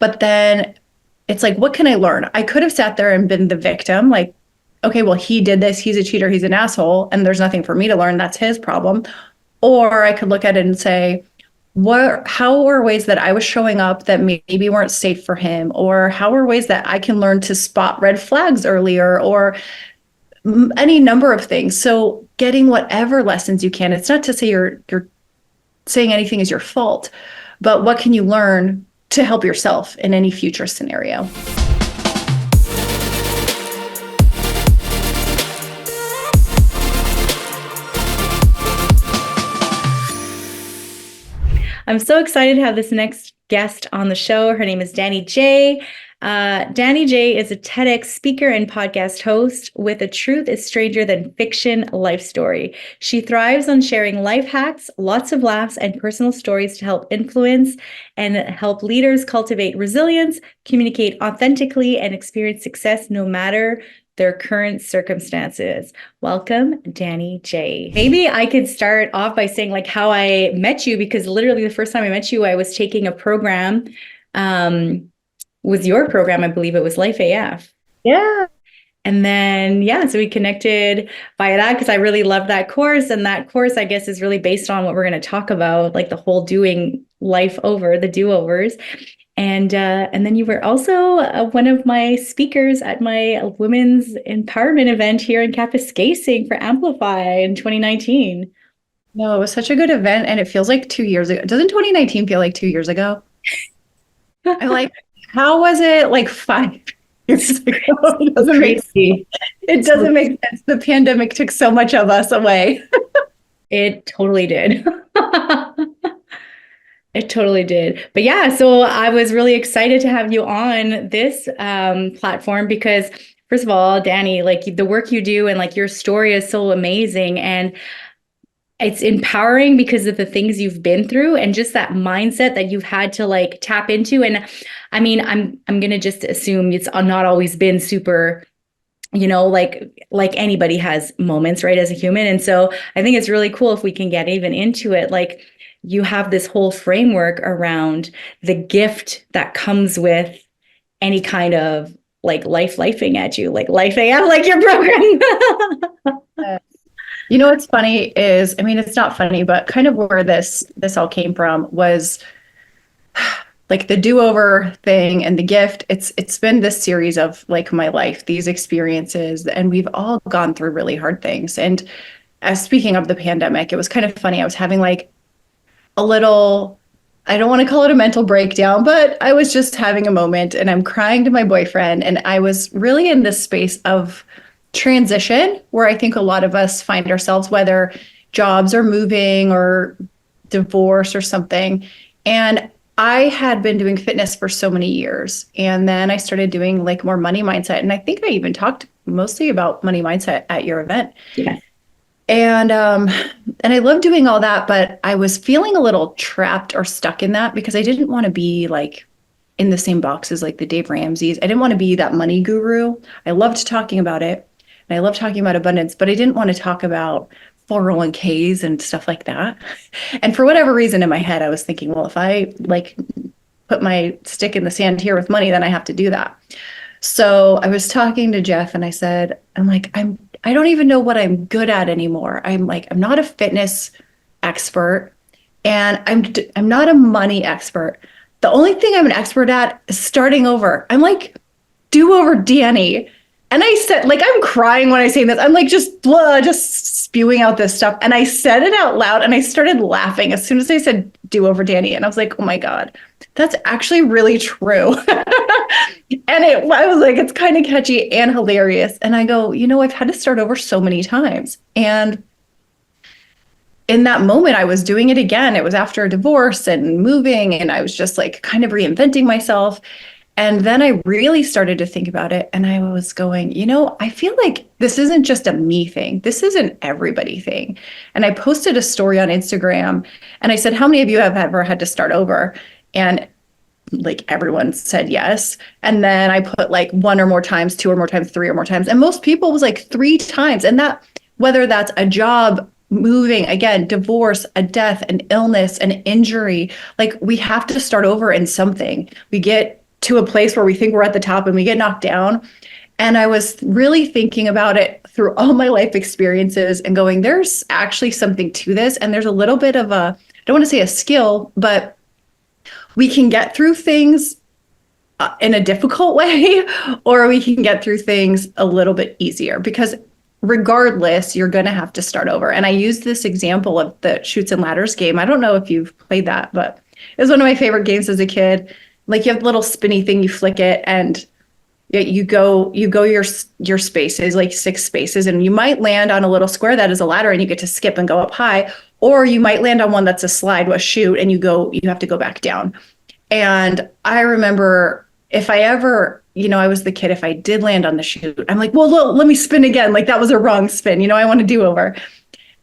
But then it's like, what can I learn? I could have sat there and been the victim, like, okay, well, he did this, he's a cheater, he's an asshole, and there's nothing for me to learn. That's his problem. Or I could look at it and say, how were ways that I was showing up that maybe weren't safe for him? Or how are ways that I can learn to spot red flags earlier, or any number of things. So getting whatever lessons you can. It's not to say you're saying anything is your fault, but what can you learn to help yourself in any future scenario? I'm so excited to have this next guest on the show. Her name is Danny J. Danny J is a TEDx speaker and podcast host with a truth is stranger than fiction life story. She thrives on sharing life hacks, lots of laughs, and personal stories to help influence and help leaders cultivate resilience, communicate authentically, and experience success no matter their current circumstances. Welcome, Danny J. Maybe I could start off by saying like how I met you, because literally the first time I met you, I was taking a program with your program. I believe it was Life AF. Yeah. And then, so we connected via that because I really loved that course. And that course, I guess, is really based on what we're going to talk about, like the whole doing life over, the do-overs. And then you were also one of my speakers at my women's empowerment event here in Kapuskasing for Amplify in 2019. No, it was such a good event, and it feels like 2 years ago. Doesn't 2019 feel like 2 years ago? I'm like, how was it like 5 years ago? It doesn't make sense. The pandemic took so much of us away. It totally did. It totally did. But yeah, so I was really excited to have you on this platform because, first of all, Danny, like the work you do and like your story is so amazing. And it's empowering because of the things you've been through and just that mindset that you've had to like tap into. And I mean, I'm going to just assume it's not always been super, like anybody has moments, right, as a human. And so I think it's really cool if we can get even into it. Like you have this whole framework around the gift that comes with any kind of like lifing at you, like Life AF, like your program. What's funny is, I mean, it's not funny, but kind of where this all came from was like the do-over thing and the gift. It's been this series of like my life, these experiences, and we've all gone through really hard things. And as speaking of the pandemic, it was kind of funny. I was having like a little, I don't want to call it a mental breakdown, but I was just having a moment and I'm crying to my boyfriend. And I was really in this space of transition where I think a lot of us find ourselves, whether jobs are moving or divorce or something. And I had been doing fitness for so many years. And then I started doing like more money mindset. And I think I even talked mostly about money mindset at your event. Yeah. And I love doing all that, but I was feeling a little trapped or stuck in that because I didn't want to be like in the same box as like the Dave Ramsey's. I didn't want to be that money guru. I loved talking about it and I loved talking about abundance, but I didn't want to talk about 401ks and stuff like that. And for whatever reason in my head, I was thinking, well, if I like put my stick in the sand here with money, then I have to do that. So I was talking to Jeff and I said, I don't even know what I'm good at anymore. I'm not a fitness expert and I'm not a money expert. The only thing I'm an expert at is starting over. I'm like do-over Danny. And I said, like, I'm crying when I say this. I'm like just spewing out this stuff. And I said it out loud and I started laughing as soon as I said do-over Danny. And I was like, oh my God, that's actually really true. And I was like, it's kind of catchy and hilarious. And I go, I've had to start over so many times. And in that moment, I was doing it again. It was after a divorce and moving, and I was just like kind of reinventing myself. And then I really started to think about it. And I was going, I feel like this isn't just a me thing. This is an everybody thing. And I posted a story on Instagram and I said, how many of you have ever had to start over? And like everyone said yes. And then I put like 1 or more times, 2 or more times, 3 or more times. And most people was like 3 times. And that, whether that's a job, moving, again, divorce, a death, an illness, an injury, like we have to start over in something. We get to a place where we think we're at the top and we get knocked down. And I was really thinking about it through all my life experiences and going, there's actually something to this. And there's a little bit of a, I don't want to say a skill, but we can get through things in a difficult way, or we can get through things a little bit easier because regardless, you're going to have to start over. And I used this example of the Chutes and Ladders game. I don't know if you've played that, but it was one of my favorite games as a kid. Like you have the little spinny thing, you flick it and you go your spaces, like 6 spaces, and you might land on a little square that is a ladder and you get to skip and go up high, or you might land on one that's a slide, a chute, and you have to go back down. And I remember if I ever, I was the kid, if I did land on the chute, I'm like, well, look, let me spin again. Like that was a wrong spin. I want to do over.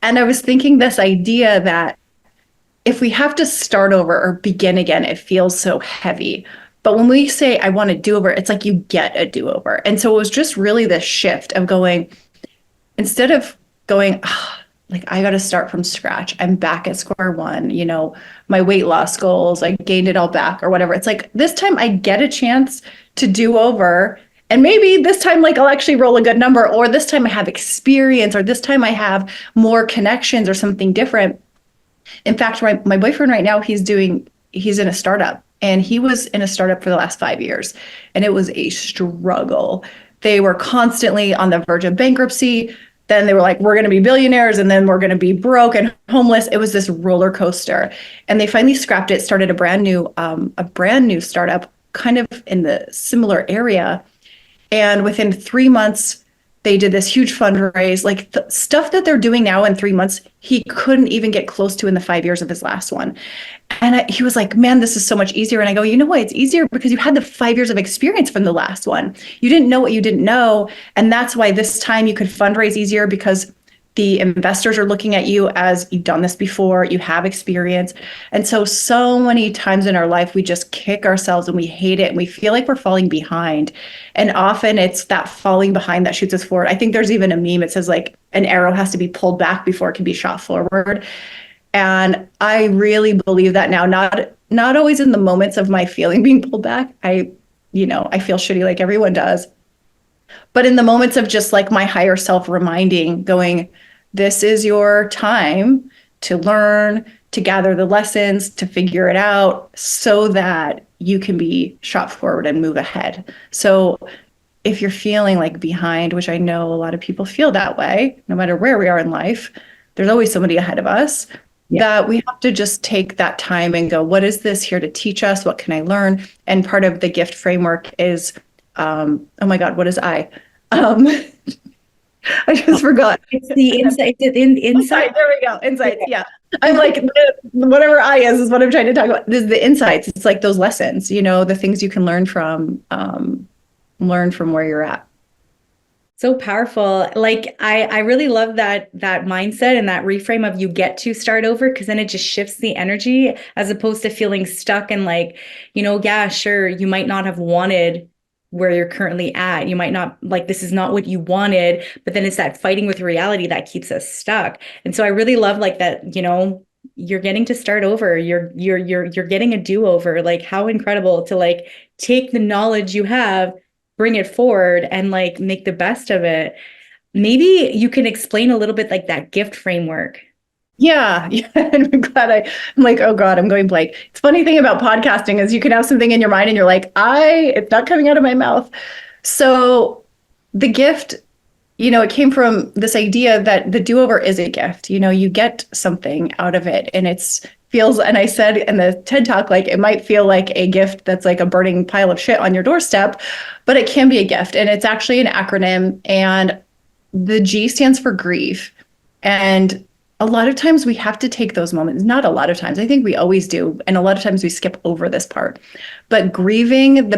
And I was thinking this idea that if we have to start over or begin again, it feels so heavy. But when we say, I want to do over, it's like you get a do over. And so it was just really this shift of going, instead of going, like, I got to start from scratch. I'm back at square one, my weight loss goals, I gained it all back or whatever. It's like this time I get a chance to do over. And maybe this time, like, I'll actually roll a good number, or this time I have experience, or this time I have more connections or something different. In fact, my boyfriend right now, he's in a startup, and he was in a startup for the last 5 years, and it was a struggle. They were constantly on the verge of bankruptcy. Then they were like, we're going to be billionaires, and then we're going to be broke and homeless. It was this roller coaster, and they finally scrapped it, started a brand new startup, kind of in the similar area. And within 3 months, they did this huge fundraise, like the stuff that they're doing now in 3 months, he couldn't even get close to in the 5 years of his last one. And he was like, man, this is so much easier. And I go, you know why it's easier? Because you had the 5 years of experience from the last one. You didn't know what you didn't know. And that's why this time you could fundraise easier, because the investors are looking at you as you've done this before, you have experience. And so many times in our life, we just kick ourselves and we hate it and we feel like we're falling behind. And often it's that falling behind that shoots us forward. I think there's even a meme. It says like an arrow has to be pulled back before it can be shot forward. And I really believe that now, not always in the moments of my feeling being pulled back. I feel shitty like everyone does. But in the moments of just like my higher self reminding, going, this is your time to learn, to gather the lessons, to figure it out so that you can be shot forward and move ahead. So if you're feeling like behind, which I know a lot of people feel that way, no matter where we are in life, there's always somebody ahead of us. Yeah. That we have to just take that time and go, what is this here to teach us? What can I learn? And part of the gift framework is, oh my God, what is I? I just forgot. It's the insight. Insight. There we go. Insights. Yeah. I'm like, whatever I is what I'm trying to talk about. This is the insights. It's like those lessons, the things you can learn from where you're at. So powerful. Like I really love that mindset and that reframe of you get to start over, because then it just shifts the energy as opposed to feeling stuck and like, yeah, sure, you might not have wanted where you're currently at. You might not, like, this is not what you wanted, but then it's that fighting with reality that keeps us stuck. And so I really love like that, you're getting to start over. You're getting a do-over. Like how incredible to like take the knowledge you have, bring it forward and like make the best of it. Maybe you can explain a little bit like that gift framework. Yeah. And I'm glad I'm like, oh God, I'm going blank. It's funny thing about podcasting is you can have something in your mind and you're like, it's not coming out of my mouth. So the gift, it came from this idea that the do-over is a gift. You get something out of it, and and I said in the TED Talk, like it might feel like a gift that's like a burning pile of shit on your doorstep, but it can be a gift. And it's actually an acronym, and the G stands for grieve. And a lot of times we have to take those moments. Not a lot of times. I think we always do. And a lot of times we skip over this part. But grieving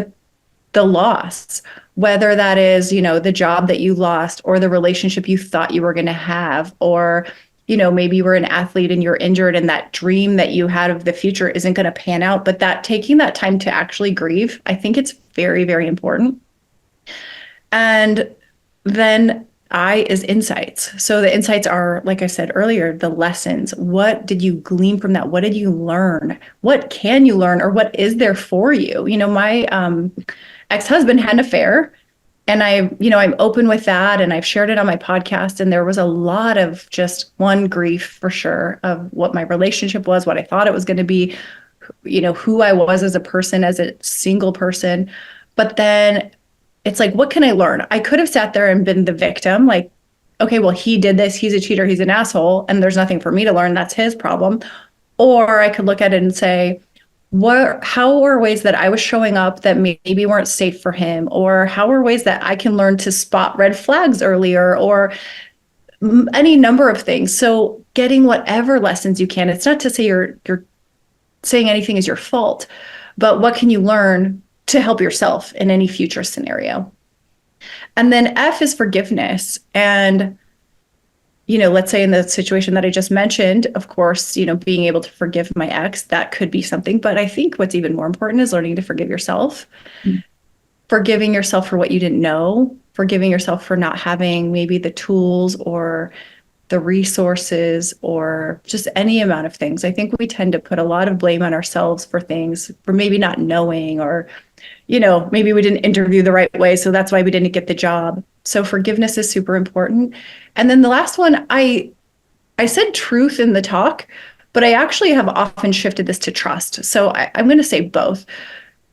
the loss, whether that is, the job that you lost or the relationship you thought you were going to have, or, maybe you were an athlete and you're injured and that dream that you had of the future isn't going to pan out. But taking that time to actually grieve, I think it's very, very important. And then I is insights. So the insights are, like I said earlier, the lessons. What did you glean from that? What did you learn? What can you learn, or what is there for you? My ex-husband had an affair, and I'm open with that, and I've shared it on my podcast. And there was a lot of just one grief for sure of what my relationship was, what I thought it was going to be, who I was as a person, as a single person. But then it's like, what can I learn? I could have sat there and been the victim, like, okay, well, he did this, he's a cheater, he's an asshole, and there's nothing for me to learn. That's his problem. Or I could look at it and say, how are ways that I was showing up that maybe weren't safe for him? Or how are ways that I can learn to spot red flags earlier, or any number of things. So getting whatever lessons you can. It's not to say you're saying anything is your fault, but what can you learn to help yourself in any future scenario? And then F is forgiveness. And, let's say in the situation that I just mentioned, of course, being able to forgive my ex, that could be something. But I think what's even more important is learning to forgive yourself, forgiving yourself for what you didn't know, forgiving yourself for not having maybe the tools or the resources or just any amount of things. I think we tend to put a lot of blame on ourselves for things, for maybe not knowing, or maybe we didn't interview the right way, so that's why we didn't get the job. So forgiveness is super important. And then the last one, I said truth in the talk, but I actually have often shifted this to trust. So I'm going to say both.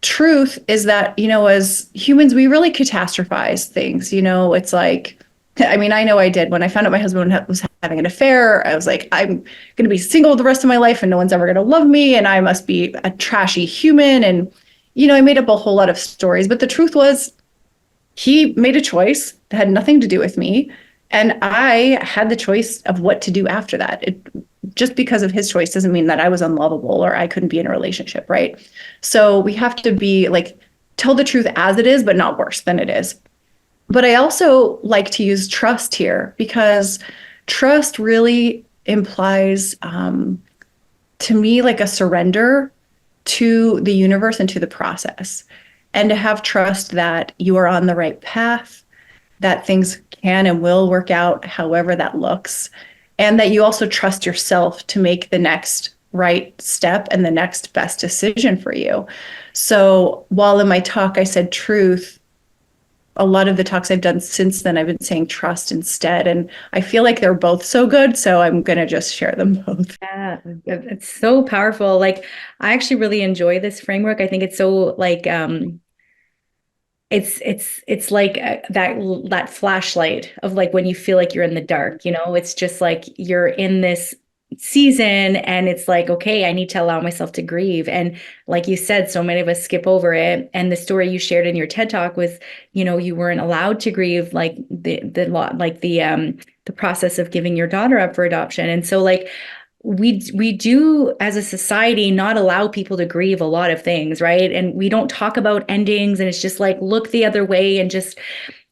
Truth is that, as humans, we really catastrophize things. It's like, I mean, I know I did. When I found out my husband was having an affair, I was like, I'm going to be single the rest of my life and no one's ever going to love me. And I must be a trashy human. And, I made up a whole lot of stories. But the truth was, he made a choice that had nothing to do with me. And I had the choice of what to do after that. Just because of his choice doesn't mean that I was unlovable or I couldn't be in a relationship, right? So we have to be like, tell the truth as it is, but not worse than it is. But I also like to use trust here, because trust really implies, to me, like a surrender to the universe and to the process, and to have trust that you are on the right path, that things can and will work out however that looks, and that you also trust yourself to make the next right step and the next best decision for you. So while in my talk I said truth, a lot of the talks I've done since then, I've been saying trust instead. And I feel like they're both so good. So I'm going to just share them both. Yeah, it's so powerful. Like, I actually really enjoy this framework. I think it's so like, it's like that flashlight of like when you feel like you're in the dark, it's just like you're in this season and it's like, okay, I need to allow myself to grieve. And like you said, so many of us skip over it. And the story you shared in your TED Talk was, you weren't allowed to grieve, like the process of giving your daughter up for adoption. And so like we do as a society not allow people to grieve a lot of things, right? And we don't talk about endings, and it's just like look the other way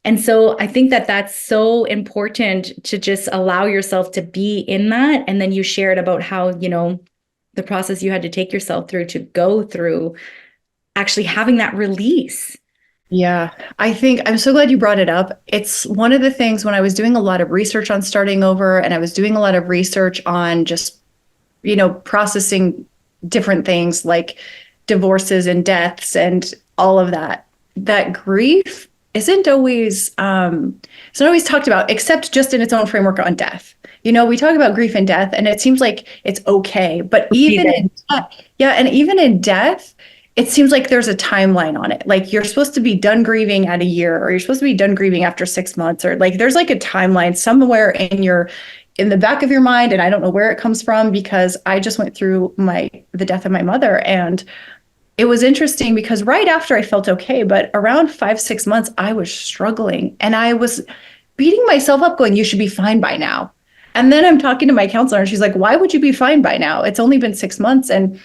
and so I think that that's so important, to just allow yourself to be in that. And then you shared about how, the process you had to take yourself through to go through actually having that release. Yeah, I think I'm so glad you brought it up. It's one of the things when I was doing a lot of research on starting over, and I was doing a lot of research on just, processing different things like divorces and deaths and all of that, that grief isn't always it's not always talked about, except just in its own framework on death. We talk about grief and death and it seems like it's okay, but even in death, it seems like there's a timeline on it. Like you're supposed to be done grieving at a year, or you're supposed to be done grieving after 6 months, or like there's like a timeline somewhere in the back of your mind. And I don't know where it comes from, because I just went through the death of my mother, and it was interesting because right after I felt okay, but around 5-6 months, I was struggling and I was beating myself up going, you should be fine by now. And then I'm talking to my counselor and she's like, why would you be fine by now? It's only been 6 months. And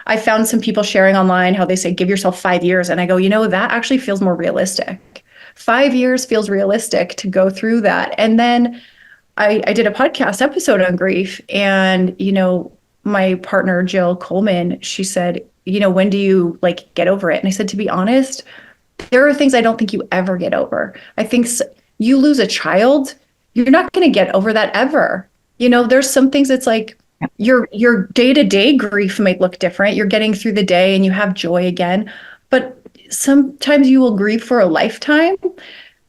I found some people sharing online how they say, give yourself 5 years. And I go, that actually feels more realistic. 5 years feels realistic to go through that. And then I did a podcast episode on grief, and, my partner, Jill Coleman, she said, when do you like get over it? And I said, to be honest, there are things I don't think you ever get over. I think you lose a child you're not going to get over that ever. There's some things it's like your day-to-day grief might look different. You're getting through the day and you have joy again, but sometimes you will grieve for a lifetime.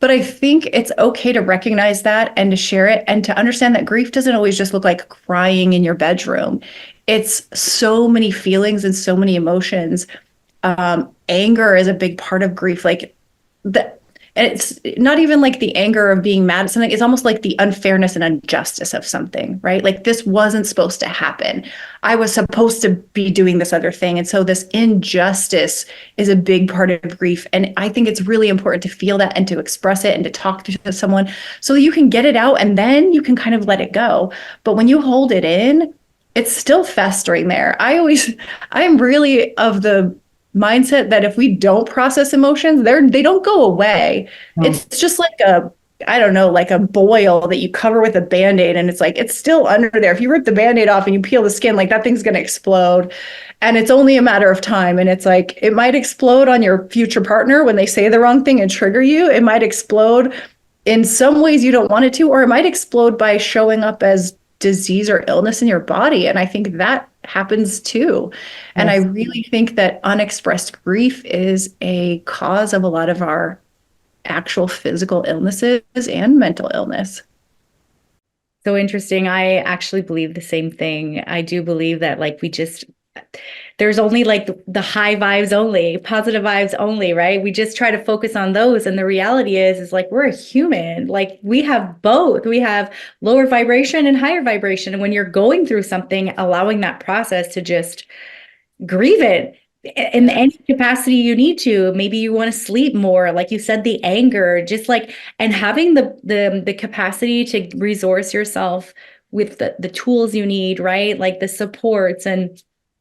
But I think it's okay to recognize that and to share it and to understand that grief doesn't always just look like crying in your bedroom. It's so many feelings and so many emotions. Anger is a big part of grief. Like the and it's not even like the anger of being mad at something. It's almost like the unfairness and injustice of something, right? Like this wasn't supposed to happen. I was supposed to be doing this other thing. And so this injustice is a big part of grief. And I think it's really important to feel that and to express it and to talk to someone so that you can get it out and then you can kind of let it go. But when you hold it in, it's still festering there. I'm really of the mindset that if we don't process emotions, they don't go away. No. It's just like I don't know, like a boil that you cover with a Band-Aid and it's like it's still under there. If you rip the Band-Aid off and you peel the skin, like that thing's going to explode. And it's only a matter of time. And it's like it might explode on your future partner when they say the wrong thing and trigger you. It might explode in some ways you don't want it to, or it might explode by showing up as disease or illness in your body. And I think that happens too. And I Yes. really think that unexpressed grief is a cause of a lot of our actual physical illnesses and mental illness. So interesting. I actually believe the same thing. I do believe that like there's only like the high vibes only, positive vibes only, right? We just try to focus on those. And the reality is like we're a human. Like we have both. We have lower vibration and higher vibration. And when you're going through something, allowing that process to just grieve it in Yeah. any capacity you need to. Maybe you want to sleep more, like you said, the anger, just like, and having the capacity to resource yourself with the tools you need, right? Like the supports. And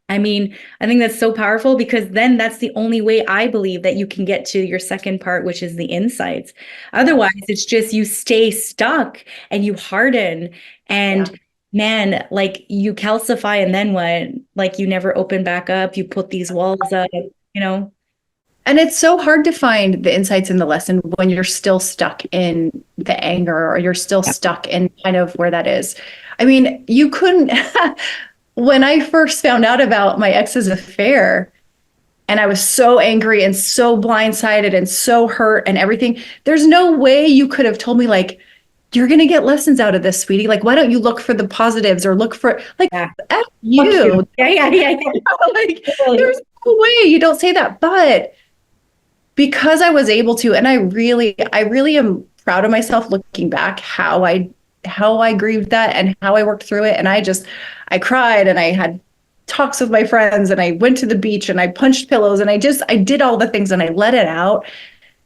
I mean, I think that's so powerful because then that's the only way I believe that you can get to your second part, which is the insights. Yeah. Otherwise, it's just you stay stuck and you harden. Yeah. And man, like you calcify and then what? Like you never open back up, you put these walls up, you know? And it's so hard to find the insights in the lesson when you're still stuck in the anger or you're still stuck in kind of where that is. I mean, you couldn't, when I first found out about my ex's affair, and I was so angry and so blindsided and so hurt and everything. There's no way you could have told me, like, you're going to get lessons out of this, sweetie. Like, why don't you look for the positives or look for, like, Yeah. F Fuck you. you. Yeah. Like, Totally. there's no way you don't say that. But because I was able to, and I really am proud of myself looking back how I grieved that and how I worked through it. And I cried and I had talks with my friends and I went to the beach and I punched pillows and I did all the things and I let it out.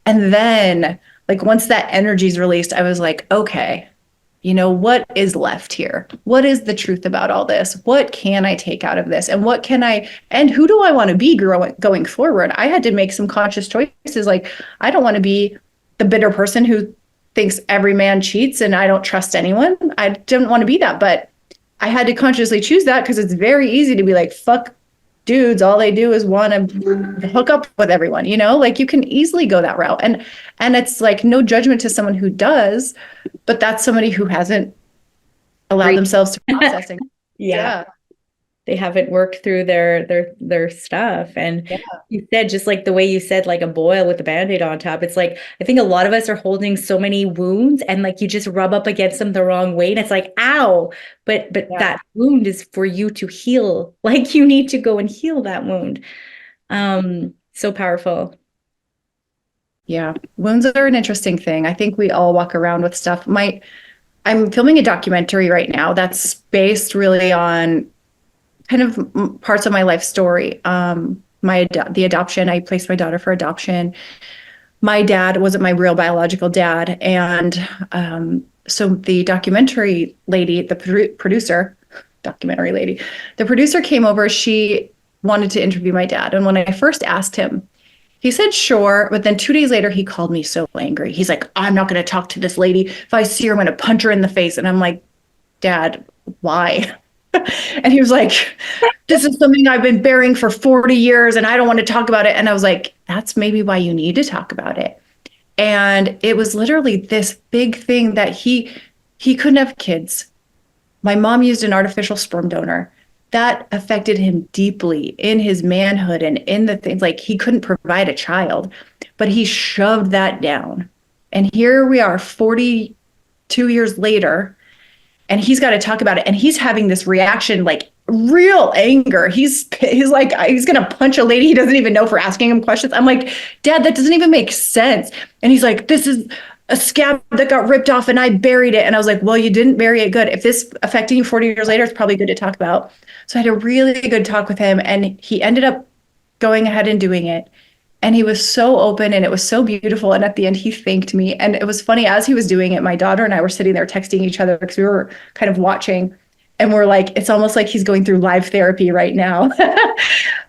And then like once that energy is released, I was like, okay, what is left here? What is the truth about all this? What can I take out of this? And who do I want to be going forward? I had to make some conscious choices. Like, I don't want to be the bitter person who thinks every man cheats and I don't trust anyone. I didn't want to be that, but I had to consciously choose that because it's very easy to be like, fuck dudes, all they do is want to hook up with everyone, like you can easily go that route. And it's like no judgment to someone who does, but that's somebody who hasn't allowed Great. themselves to processing. Yeah. Yeah. They haven't worked through their stuff. And Yeah. you said, just like the way you said, like a boil with a Band-Aid on top, it's like I think a lot of us are holding so many wounds and like you just rub up against them the wrong way and it's like ow, but Yeah. that wound is for you to heal. Like you need to go and heal that wound. So powerful. Yeah. Wounds are an interesting thing. I think we all walk around with stuff. I'm filming a documentary right now that's based really on kind of parts of my life story. The adoption, I placed my daughter for adoption. My dad wasn't my real biological dad. And so the documentary lady, the producer came over. She wanted to interview my dad. And when I first asked him, he said, sure. But then 2 days later, he called me so angry. He's like, I'm not going to talk to this lady. If I see her, I'm going to punch her in the face. And I'm like, Dad, why? And he was like, this is something I've been bearing for 40 years and I don't want to talk about it. And I was like, that's maybe why you need to talk about it. And it was literally this big thing that He couldn't have kids. My mom used an artificial sperm donor. That affected him deeply in his manhood and in the things like he couldn't provide a child, but he shoved that down. And here we are 42 years later, and he's got to talk about it. And he's having this reaction, like real anger. He's like, he's going to punch a lady he doesn't even know for asking him questions. I'm like, Dad, that doesn't even make sense. And he's like, this is a scab that got ripped off and I buried it. And I was like, well, you didn't bury it good. If this affecting you 40 years later, it's probably good to talk about. So I had a really good talk with him, and he ended up going ahead and doing it. And he was so open and it was so beautiful. And at the end, he thanked me. And it was funny, as he was doing it, my daughter and I were sitting there texting each other because we were kind of watching. And we're like, it's almost like he's going through live therapy right now.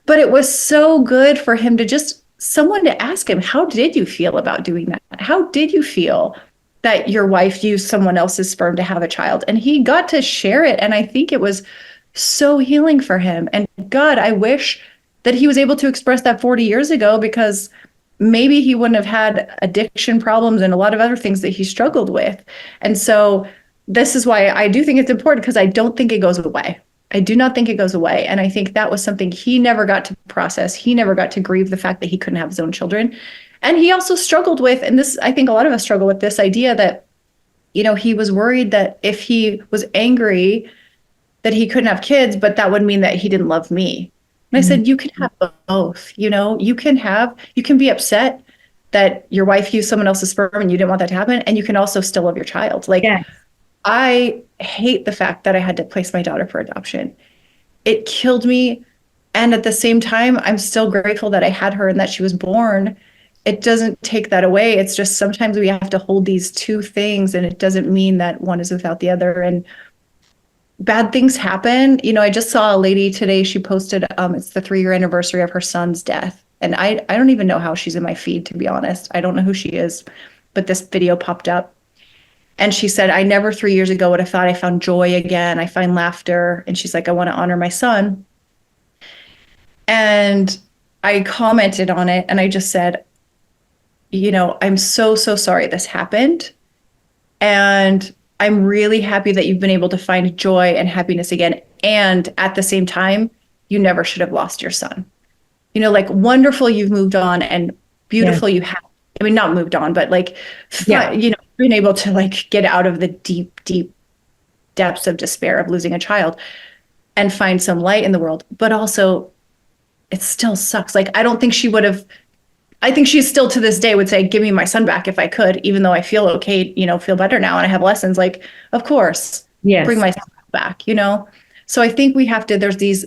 But it was so good for him to just someone to ask him, how did you feel about doing that? How did you feel that your wife used someone else's sperm to have a child? And he got to share it. And I think it was so healing for him. And God, I wish that he was able to express that 40 years ago, because maybe he wouldn't have had addiction problems and a lot of other things that he struggled with. And so this is why I do think it's important, because I don't think it goes away. I do not think it goes away. And I think that was something he never got to process. He never got to grieve the fact that he couldn't have his own children. And he also struggled with, and this, I think a lot of us struggle with this idea that, he was worried that if he was angry, that he couldn't have kids, but that would mean that he didn't love me. And I Mhm. said, you can have both, you can be upset that your wife used someone else's sperm and you didn't want that to happen. And you can also still love your child. Like, Yes. I hate the fact that I had to place my daughter for adoption. It killed me. And at the same time, I'm still grateful that I had her and that she was born. It doesn't take that away. It's just sometimes we have to hold these two things, and it doesn't mean that one is without the other. And bad things happen. I just saw a lady today. She posted, it's the 3-year anniversary of her son's death. And I don't even know how she's in my feed, to be honest. I don't know who she is, but this video popped up. And she said, I never 3 years ago would have thought I found joy again. I find laughter. And she's like, I want to honor my son. And I commented on it and I just said, I'm so, so sorry this happened. And I'm really happy that you've been able to find joy and happiness again. And at the same time, you never should have lost your son. Like, wonderful you've moved on, and Yes. beautiful you have. I mean, not moved on, but like, Yeah. been able to like get out of the deep, deep depths of despair of losing a child and find some light in the world. But also, it still sucks. Like, I don't think she would have. I think she still to this day would say, give me my son back if I could, even though I feel okay, feel better now and I have lessons. Like, of course, bring Yes. my son back. So I think we have to, there's these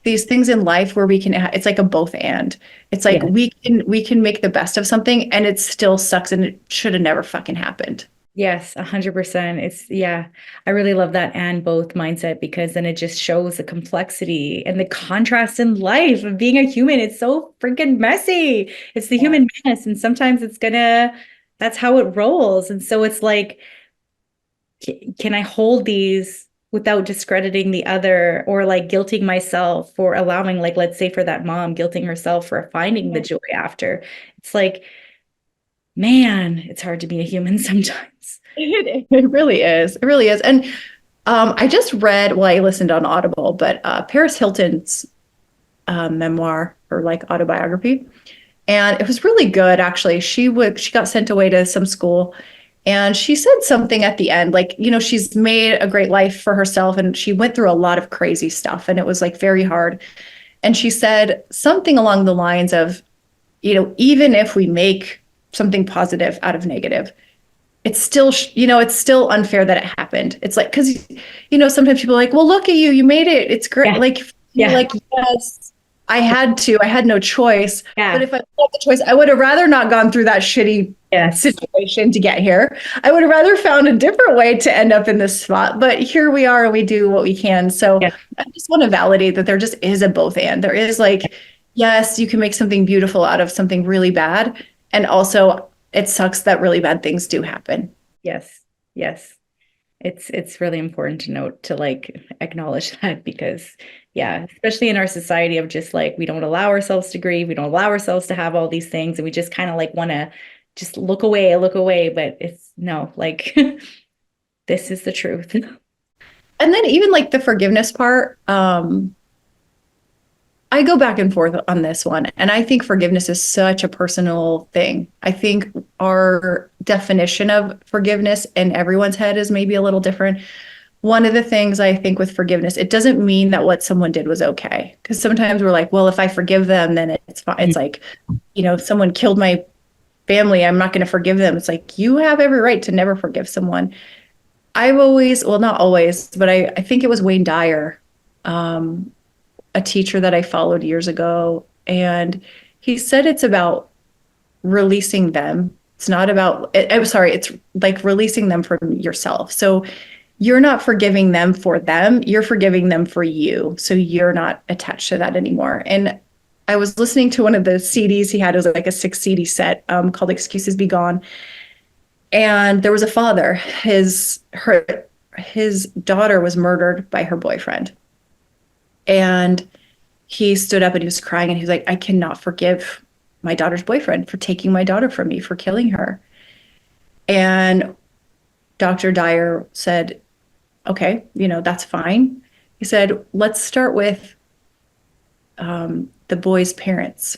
things in life where we can, it's like a both and. It's like Yes. we can make the best of something and it still sucks and it should have never fucking happened. Yes, 100%. Yeah, I really love that and both mindset, because then it just shows the complexity and the contrast in life of being a human. It's so freaking messy. It's the Yeah. human mess. And sometimes that's how it rolls. And so it's like, can I hold these without discrediting the other, or like guilting myself for allowing, like, let's say for that mom, guilting herself for finding the joy after. It's like, man, it's hard to be a human sometimes. It really is. It really is. And I just read, well, I listened on Audible, but Paris Hilton's memoir, or like autobiography. And it was really good, actually. She got sent away to some school, and she said something at the end, like, she's made a great life for herself and she went through a lot of crazy stuff and it was like very hard. And she said something along the lines of, even if we make something positive out of negative, it's still unfair that it happened. It's like, because, sometimes people are like, well, look at you, you made it. It's great. Yeah. Like, you're Yeah. like, yes, I had no choice. But Yeah. if I had the choice, I would have rather not gone through that shitty Yes. situation to get here. I would have rather found a different way to end up in this spot. But here we are and we do what we can. So Yeah. I just want to validate that there just is a both and. There is like, yes, you can make something beautiful out of something really bad. And also, it sucks that really bad things do happen. Yes. Yes. It's really important to note, to like acknowledge that, because yeah, especially in our society of just like, we don't allow ourselves to grieve, we don't allow ourselves to have all these things, and we just kind of like want to just look away, but it's no, like This is the truth. And then even like the forgiveness part, I go back and forth on this one. And I think forgiveness is such a personal thing. I think our definition of forgiveness in everyone's head is maybe a little different. One of the things I think with forgiveness, it doesn't mean that what someone did was okay. Because sometimes we're like, well, if I forgive them, then it's fine. It's like, if someone killed my family, I'm not going to forgive them. It's like, you have every right to never forgive someone. I've always, well, not always, but I think it was Wayne Dyer, um, a teacher that I followed years ago. And he said it's about releasing them. It's not about, I'm sorry, it's like releasing them from yourself. So you're not forgiving them for them, you're forgiving them for you. So you're not attached to that anymore. And I was listening to one of the CDs he had. It was like a 6 CD set called Excuses Be Gone. And there was a father. His daughter was murdered by her boyfriend. And he stood up and he was crying and he was like, I cannot forgive my daughter's boyfriend for taking my daughter from me, for killing her. And Dr. Dyer said, okay, that's fine. He said, let's start with the boy's parents.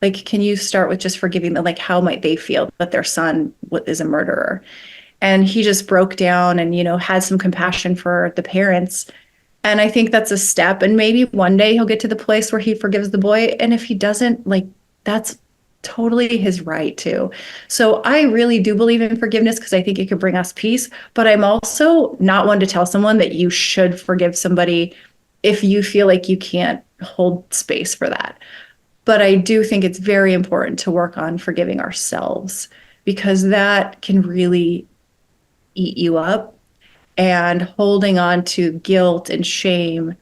Like, can you start with just forgiving them? Like, how might they feel that their son is a murderer? And he just broke down and, had some compassion for the parents. And I think that's a step. And maybe one day he'll get to the place where he forgives the boy. And if he doesn't, like, that's totally his right too. So I really do believe in forgiveness because I think it could bring us peace. But I'm also not one to tell someone that you should forgive somebody if you feel like you can't hold space for that. But I do think it's very important to work on forgiving ourselves because that can really eat you up. And holding on to guilt and shame,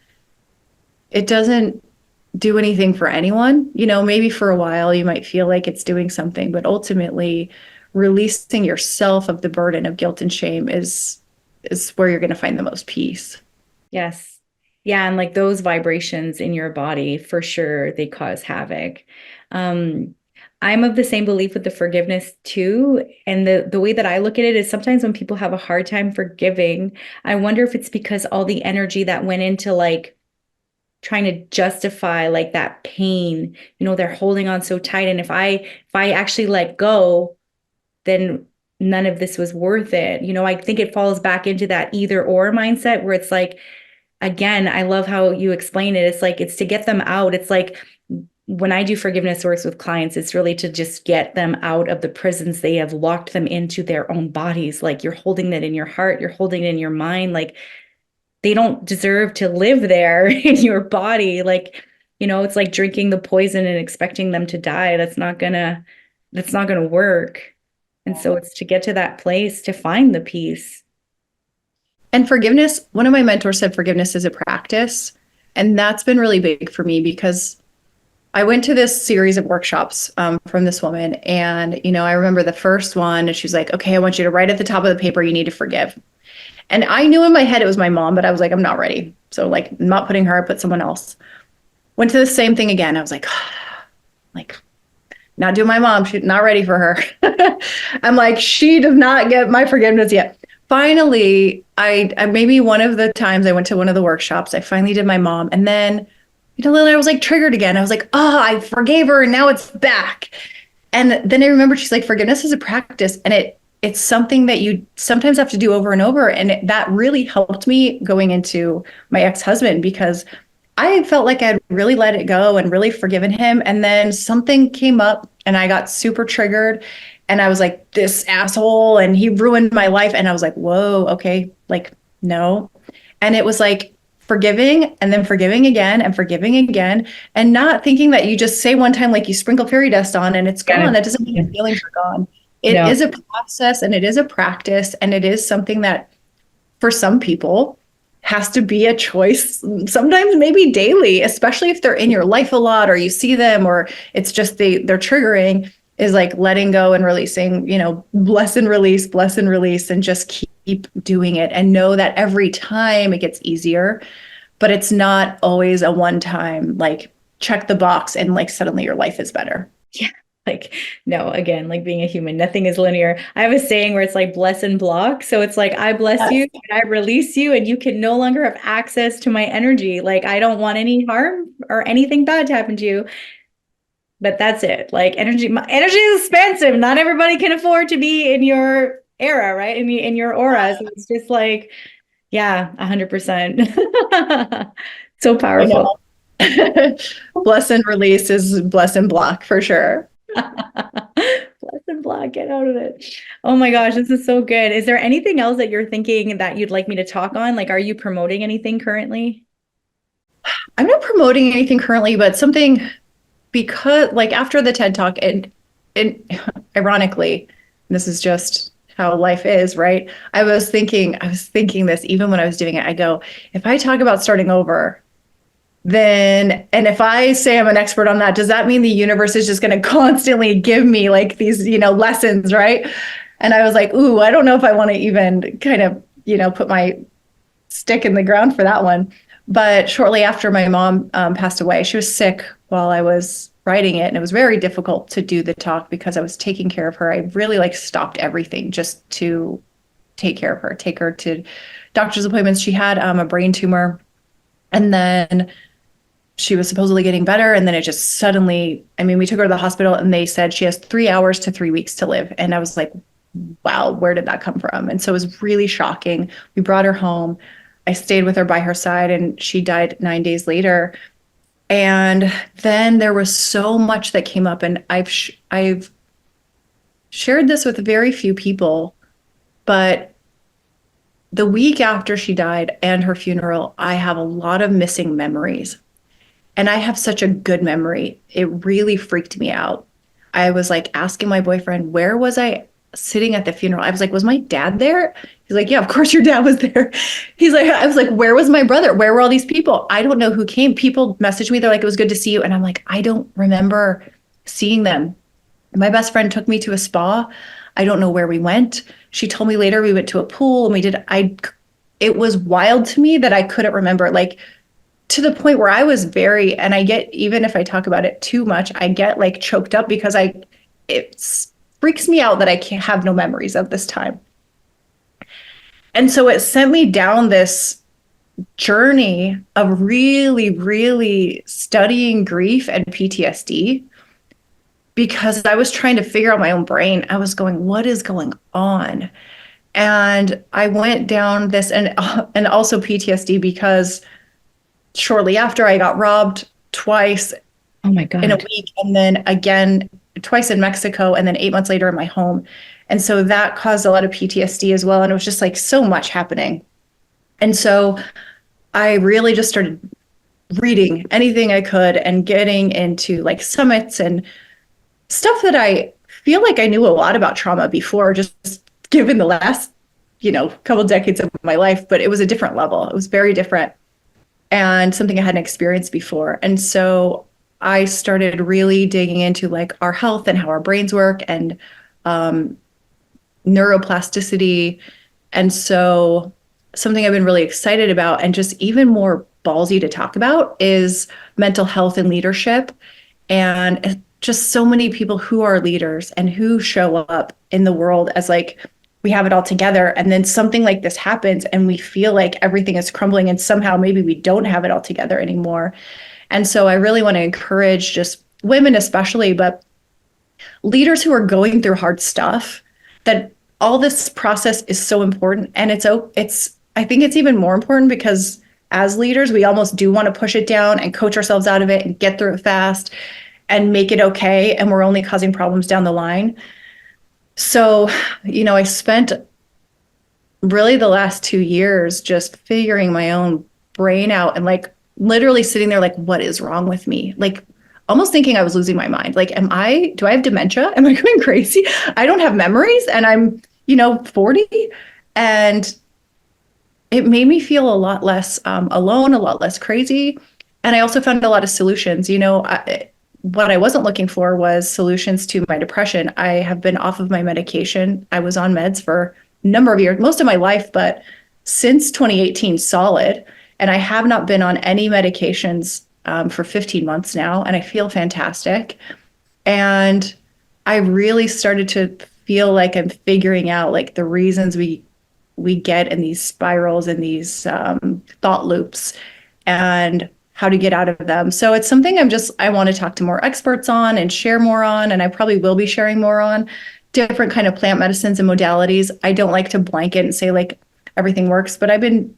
it doesn't do anything for anyone. Maybe for a while you might feel like it's doing something, but ultimately releasing yourself of the burden of guilt and shame is where you're going to find the most peace. Yes. Yeah. And like those vibrations in your body, for sure, they cause havoc. Um, I'm of the same belief with the forgiveness too. And the way that I look at it is sometimes when people have a hard time forgiving, I wonder if it's because all the energy that went into like trying to justify like that pain, they're holding on so tight. And if I actually let go, then none of this was worth it. I think it falls back into that either or mindset where it's like, again, I love how you explain it. It's like, it's to get them out. It's like when I do forgiveness works with clients, it's really to just get them out of the prisons they have locked them into their own bodies. Like you're holding that in your heart, you're holding it in your mind. Like they don't deserve to live there in your body. Like, it's like drinking the poison and expecting them to die. That's not gonna work. And so it's to get to that place to find the peace. And forgiveness, one of my mentors said forgiveness is a practice. And that's been really big for me because I went to this series of workshops from this woman. And, I remember the first one, and she's like, okay, I want you to write at the top of the paper, you need to forgive. And I knew in my head it was my mom, but I was like, I'm not ready. So, like, I'm not putting her, I put someone else. Went to the same thing again. I was like, not doing my mom. She's not ready for her. I'm like, she does not get my forgiveness yet. Finally, I maybe one of the times I went to one of the workshops, I finally did my mom. And then, I was like triggered again. I was like, oh, I forgave her and now it's back. And then I remembered she's like, forgiveness is a practice. And it's something that you sometimes have to do over and over. And that really helped me going into my ex-husband because I felt like I'd really let it go and really forgiven him. And then something came up and I got super triggered. And I was like, this asshole, and he ruined my life. And I was like, whoa, okay, like, no. And it was like forgiving and then forgiving again and forgiving again and not thinking that you just say one time, like you sprinkle fairy dust on and it's gone. That doesn't mean your feelings are gone. It No. is a process and it is a practice and it is something that for some people has to be a choice, sometimes maybe daily, especially if they're in your life a lot or you see them or it's just they're triggering, is like letting go and releasing, bless and release, and just keep doing it and know that every time it gets easier, but it's not always a one time, like check the box and like suddenly your life is better. Yeah. Like, no, again, like being a human, nothing is linear. I have a saying where it's like bless and block. So it's like I bless you Yes. and I release you, and you can no longer have access to my energy. Like, I don't want any harm or anything bad to happen to you. But that's it. Like energy is expensive. Not everybody can afford to be in your era, right? In your aura. So it's just like, yeah, 100%. So I know. powerful. Bless and release is bless and block for sure. Bless and block, get out of it. Oh my gosh, this is so good. Is there anything else that you're thinking that you'd like me to talk on? Like, are you promoting anything currently? I'm not promoting anything currently, but something because like after the TED Talk and ironically, this is just how life is, right? I was thinking this even when I was doing it. I go, if I talk about starting over, then and if I say I'm an expert on that, does that mean the universe is just going to constantly give me like these, lessons, right? And I was like, ooh, I don't know if I want to even kind of, put my stick in the ground for that one. But shortly after my mom passed away, she was sick while I was writing it, and it was very difficult to do the talk because I was taking care of her. I really like stopped everything just to take care of her, take her to doctor's appointments. She had a brain tumor, and then she was supposedly getting better, and then it just suddenly, I mean, we took her to the hospital and they said she has 3 hours to 3 weeks to live. And I was like, wow, where did that come from? And so it was really shocking. We brought her home. I stayed with her by her side, and she died 9 days later. And then there was so much that came up, and I've shared this with very few people, but the week after she died and her funeral, I have a lot of missing memories. And I have such a good memory. It really freaked me out. I was like asking my boyfriend, where was I sitting at the funeral? I was like, was my dad there? He's like, yeah, of course your dad was there. He's like, I was like, where was my brother? Where were all these people? I don't know who came. People messaged me. They're like, it was good to see you. And I'm like, I don't remember seeing them. My best friend took me to a spa. I don't know where we went. She told me later we went to a pool and it was wild to me that I couldn't remember. Like, to the point where I was very, and I get, even if I talk about it too much, I get like choked up because it freaks me out that I can't have no memories of this time. And so it sent me down this journey of really, really studying grief and PTSD because I was trying to figure out my own brain. I was going, what is going on? And I went down this and also PTSD because shortly after I got robbed twice Oh my in a God. week, and then again twice in Mexico, and then 8 months later in my home. And so that caused a lot of PTSD as well. And it was just like so much happening. And so I really just started reading anything I could and getting into like summits and stuff that I feel like I knew a lot about trauma before, just given the last, couple decades of my life, but it was a different level. It was very different and something I hadn't experienced before. And so I started really digging into like our health and how our brains work and um, neuroplasticity. And so something I've been really excited about and just even more ballsy to talk about is mental health and leadership. And just so many people who are leaders and who show up in the world as like, we have it all together. And then something like this happens and we feel like everything is crumbling and somehow maybe we don't have it all together anymore. And so I really want to encourage just women, especially, but leaders who are going through hard stuff, that all this process is so important. And I think it's even more important because as leaders, we almost do want to push it down and coach ourselves out of it and get through it fast and make it okay. And we're only causing problems down the line. So, I spent really the last 2 years just figuring my own brain out and like literally sitting there like, what is wrong with me? Like almost thinking I was losing my mind. Like, do I have dementia? Am I going crazy? I don't have memories and I'm, 40. And it made me feel a lot less alone, a lot less crazy. And I also found a lot of solutions. What I wasn't looking for was solutions to my depression. I have been off of my medication. I was on meds for a number of years, most of my life, but since 2018, solid. And I have not been on any medications for 15 months now, and I feel fantastic. And I really started to feel like I'm figuring out like the reasons we get in these spirals and these thought loops and how to get out of them. So it's something I want to talk to more experts on and share more on, and I probably will be sharing more on different kind of plant medicines and modalities. I don't like to blanket and say like everything works, but I've been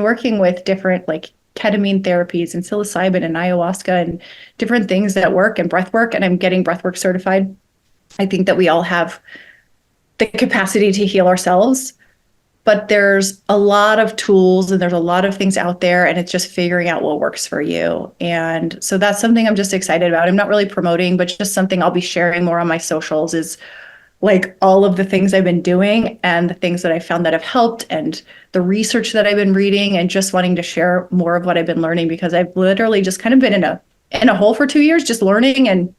working with different like ketamine therapies and psilocybin and ayahuasca and different things that work and breath work, and I'm getting breath work certified. I think that we all have the capacity to heal ourselves, but there's a lot of tools and there's a lot of things out there, and it's just figuring out what works for you. And so that's something I'm just excited about. I'm not really promoting, but just something I'll be sharing more on my socials is like all of the things I've been doing and the things that I found that have helped and the research that I've been reading and just wanting to share more of what I've been learning because I've literally just kind of been in a hole for 2 years just learning and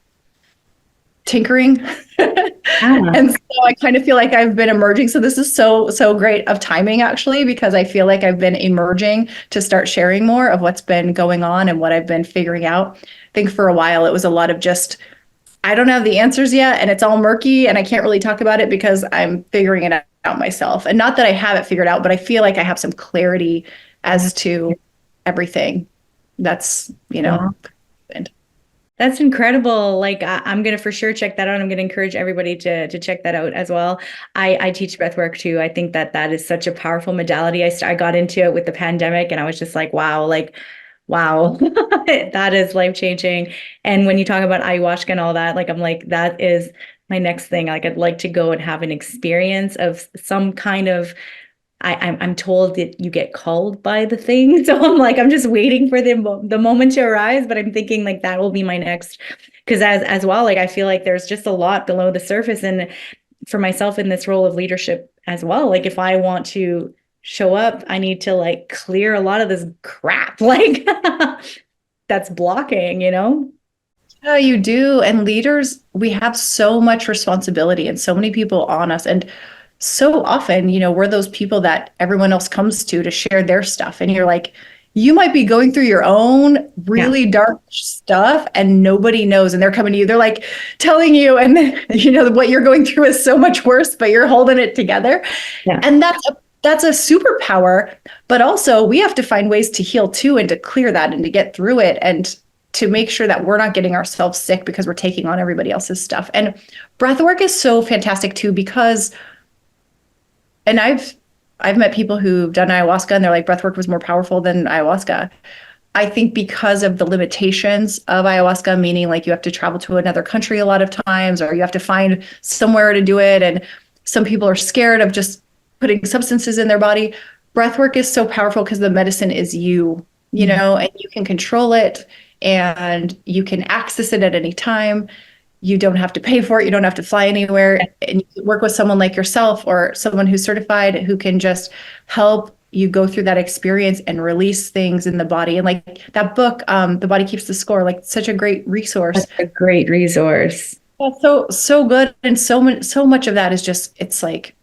tinkering. Yeah. And so I kind of feel like I've been emerging. So this is so great of timing actually, because I feel like I've been emerging to start sharing more of what's been going on and what I've been figuring out. I think for a while it was a lot of just, I don't have the answers yet and it's all murky and I can't really talk about it because I'm figuring it out myself. And not that I have it figured out, but I feel like I have some clarity Yeah. as to everything that's, Wow. happened. That's incredible. Like I'm gonna for sure check that out. I'm gonna encourage everybody to check that out as well. I teach breathwork too. I think that that is such a powerful modality. I got into it with the pandemic, and I was just like, wow, that is life changing. And when you talk about ayahuasca and all that, like I'm like that is my next thing. Like I'd like to go and have an experience of some kind of I'm told that you get called by the thing. So I'm like, I'm just waiting for the moment to arise. But I'm thinking like that will be my next, because as well, like I feel like there's just a lot below the surface. And for myself in this role of leadership as well, like if I want to show up, I need to like clear a lot of this crap, like that's blocking, you know? Yeah, you do. And leaders, we have so much responsibility and so many people on us. And so often, we're those people that everyone else comes to share their stuff. And you're like, you might be going through your own Yeah. really dark stuff and nobody knows. And they're coming to you. They're like telling you, and what you're going through is so much worse, but you're holding it together. Yeah. And that's a superpower. But also we have to find ways to heal too and to clear that and to get through it and to make sure that we're not getting ourselves sick because we're taking on everybody else's stuff. And breath work is so fantastic too, because and I've met people who've done ayahuasca and they're like breath work was more powerful than ayahuasca. I think because of the limitations of ayahuasca, meaning like you have to travel to another country a lot of times, or you have to find somewhere to do it. And some people are scared of just putting substances in their body. Breath work is so powerful because the medicine is you, Mhm. and you can control it and you can access it at any time. You don't have to pay for it. You don't have to fly anywhere. And you can work with someone like yourself or someone who's certified who can just help you go through that experience and release things in the body. And like that book, The Body Keeps the Score, like such a great resource. That's a great resource. That's so good. And so much of that is just, it's like,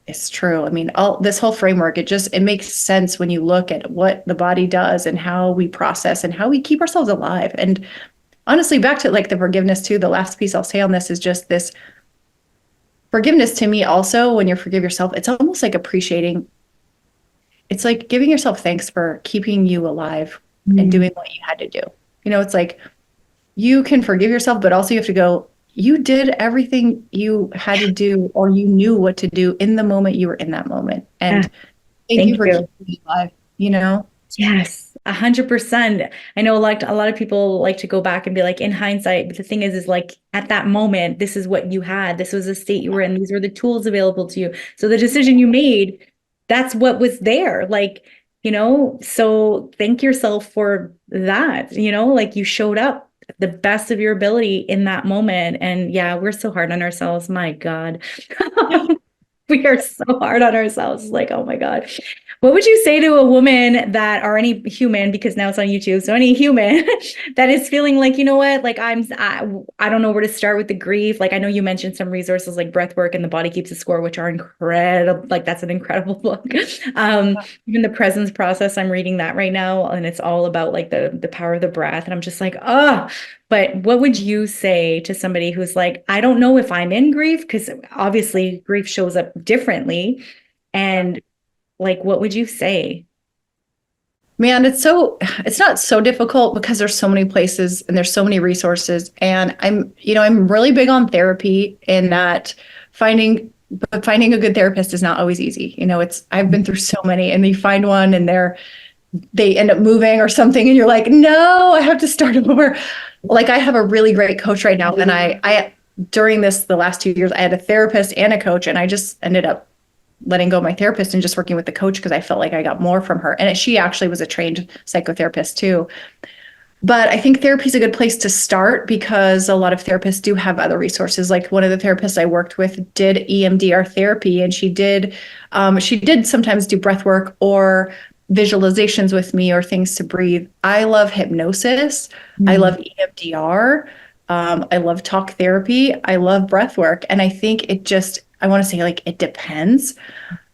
it's true. I mean, all this whole framework, it makes sense when you look at what the body does and how we process and how we keep ourselves alive. And honestly, back to like the forgiveness too, the last piece I'll say on this is just this forgiveness to me also, when you forgive yourself, it's almost like appreciating, it's like giving yourself thanks for keeping you alive and Mm. doing what you had to do. It's like you can forgive yourself, but also you have to go, you did everything you had to do, or you knew what to do in the moment you were in that moment. Yeah, And thank you thank for you. keeping me alive. Yes, 100%. I know like a lot of people like to go back and be like in hindsight, but the thing is like at that moment, this is what you had. This was the state you were in. These were the tools available to you. So the decision you made, that's what was there. Like, so thank yourself for that, like you showed up the best of your ability in that moment. And yeah, we're so hard on ourselves. My God. We are so hard on ourselves. Like, oh my God. What would you say to a woman that, or any human, because now it's on YouTube, so any human that is feeling like, you know what, like I don't know where to start with the grief. Like I know you mentioned some resources like breath work and The Body Keeps the Score, which are incredible. Like that's an incredible book. Um, Even the presence process, I'm reading that right now, and it's all about like the power of the breath. And I'm just like, oh, but what would you say to somebody who's like, I don't know if I'm in grief, because obviously grief shows up differently. And like, what would you say? Man, it's not so difficult because there's so many places and there's so many resources. And I'm really big on therapy in that finding a good therapist is not always easy. I've been through so many and you find one and they end up moving or something and you're like, no, I have to start over. Like I have a really great coach right now. And I during the last 2 years, I had a therapist and a coach, and I just ended up letting go of my therapist and just working with the coach because I felt like I got more from her. And she actually was a trained psychotherapist too. But I think therapy is a good place to start because a lot of therapists do have other resources. Like one of the therapists I worked with did EMDR therapy, and she did sometimes do breath work or visualizations with me or things to breathe. I love hypnosis. I Mm. love EMDR. I love talk therapy. I love breath work. And I think I want to say like it depends.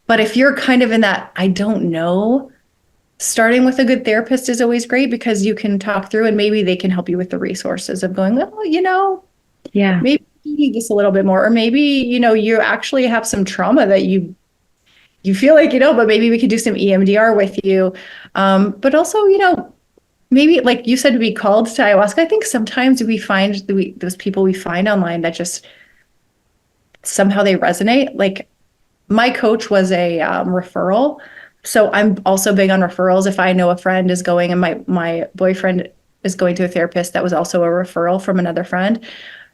But if you're kind of in that, I don't know, starting with a good therapist is always great because you can talk through and maybe they can help you with the resources of going, well, Yeah. maybe you need this a little bit more, or maybe, you actually have some trauma that you feel like, but maybe we could do some EMDR with you. But also, maybe like you said, to be called to ayahuasca. I think sometimes we find those people we find online that just somehow they resonate. Like my coach was a referral. So I'm also big on referrals. If I know a friend is going and my boyfriend is going to a therapist that was also a referral from another friend,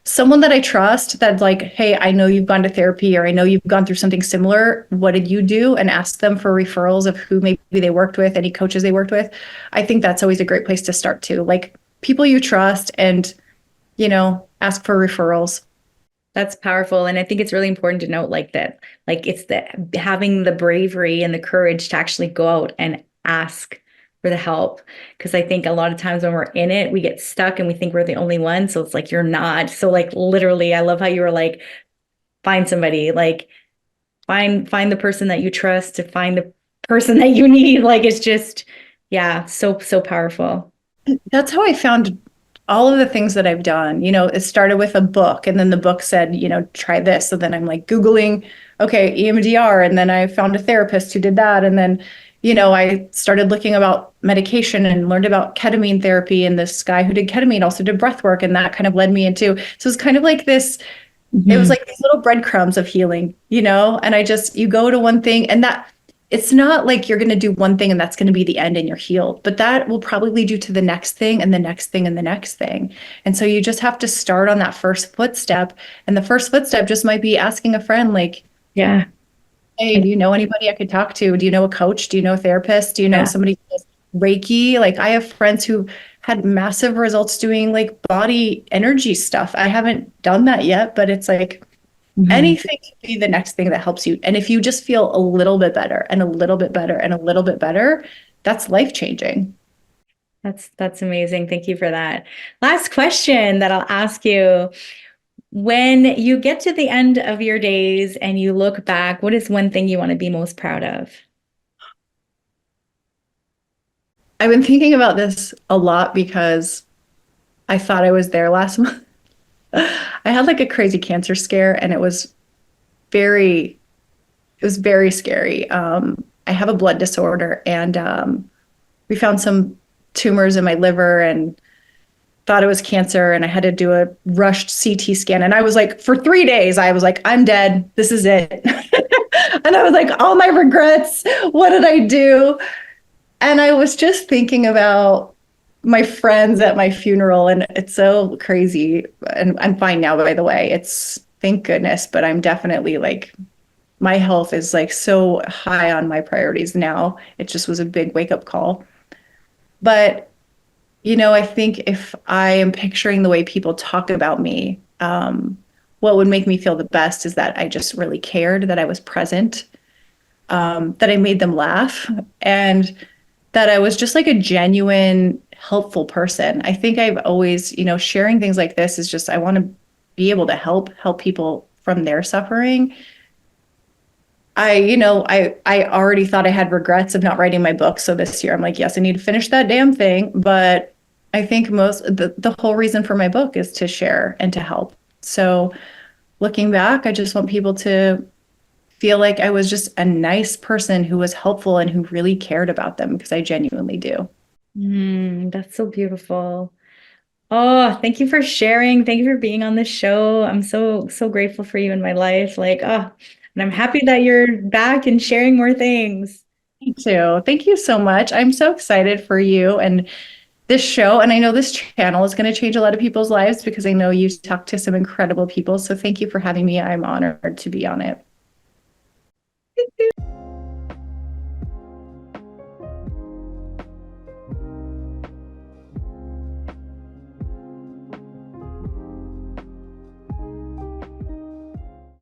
someone that I trust that's like, hey, I know you've gone to therapy or I know you've gone through something similar. What did you do? And ask them for referrals of who maybe they worked with, any coaches they worked with. I think that's always a great place to start too. Like people you trust and, ask for referrals. That's powerful. And I think it's really important to note like that, like it's the having the bravery and the courage to actually go out and ask for the help. Because I think a lot of times when we're in it, we get stuck and we think we're the only one. So it's like you're not. So like literally, I love how you were like, find somebody, like find the person that you trust to find the person that you need. Like it's just, yeah, so powerful. That's how I found all of the things that I've done. It started with a book, and then the book said, try this. So then I'm like Googling, okay, EMDR. And then I found a therapist who did that. And then, I started looking about medication and learned about ketamine therapy. And this guy who did ketamine also did breath work. And that kind of led me into, so it's kind of like this, it was Mhm. like these little breadcrumbs of healing, and you go to one thing and that it's not like you're going to do one thing and that's going to be the end and you're healed, but that will probably lead you to the next thing and the next thing and the next thing. And so you just have to start on that first footstep. And the first footstep just might be asking a friend, like, Yeah. hey, do you know anybody I could talk to? Do you know a coach? Do you know a therapist? Do you know Yeah. somebody who does Reiki? Like I have friends who had massive results doing like body energy stuff. I haven't done that yet, but it's like Mhm. anything can be the next thing that helps you. And if you just feel a little bit better and a little bit better and a little bit better, that's life changing. That's amazing. Thank you for that. Last question that I'll ask you. When you get to the end of your days and you look back, what is one thing you want to be most proud of? I've been thinking about this a lot because I thought I was there last month. I had like a crazy cancer scare and very, it was very scary. I have a blood disorder and we found some tumors in my liver and thought it was cancer, and I had to do a rushed CT scan. And I was like, for 3 days, I was like, I'm dead. This is it. And I was like, all my regrets. What did I do? And I was just thinking about my friends at my funeral, and it's so crazy. And I'm fine now, by the way. It's thank goodness, but I'm definitely like, my health is like so high on my priorities now. It just was a big wake up call. But I think if I am picturing the way people talk about me, what would make me feel the best is that I just really cared, that I was present, that I made them laugh and that I was just like a genuine, helpful person. I think I've always, sharing things like this is just I want to be able to help people from their suffering. I already thought I had regrets of not writing my book. So this year I'm like, yes, I need to finish that damn thing. But I think the whole reason for my book is to share and to help. So looking back, I just want people to feel like I was just a nice person who was helpful and who really cared about them because I genuinely do. That's so beautiful. Oh, thank you for sharing. Thank you for being on the show. I'm so grateful for you in my life. And I'm happy that you're back and sharing more things. Me too. Thank you so much. I'm so excited for you and this show. And I know this channel is going to change a lot of people's lives because I know you talk to some incredible people. So thank you for having me. I'm honored to be on it.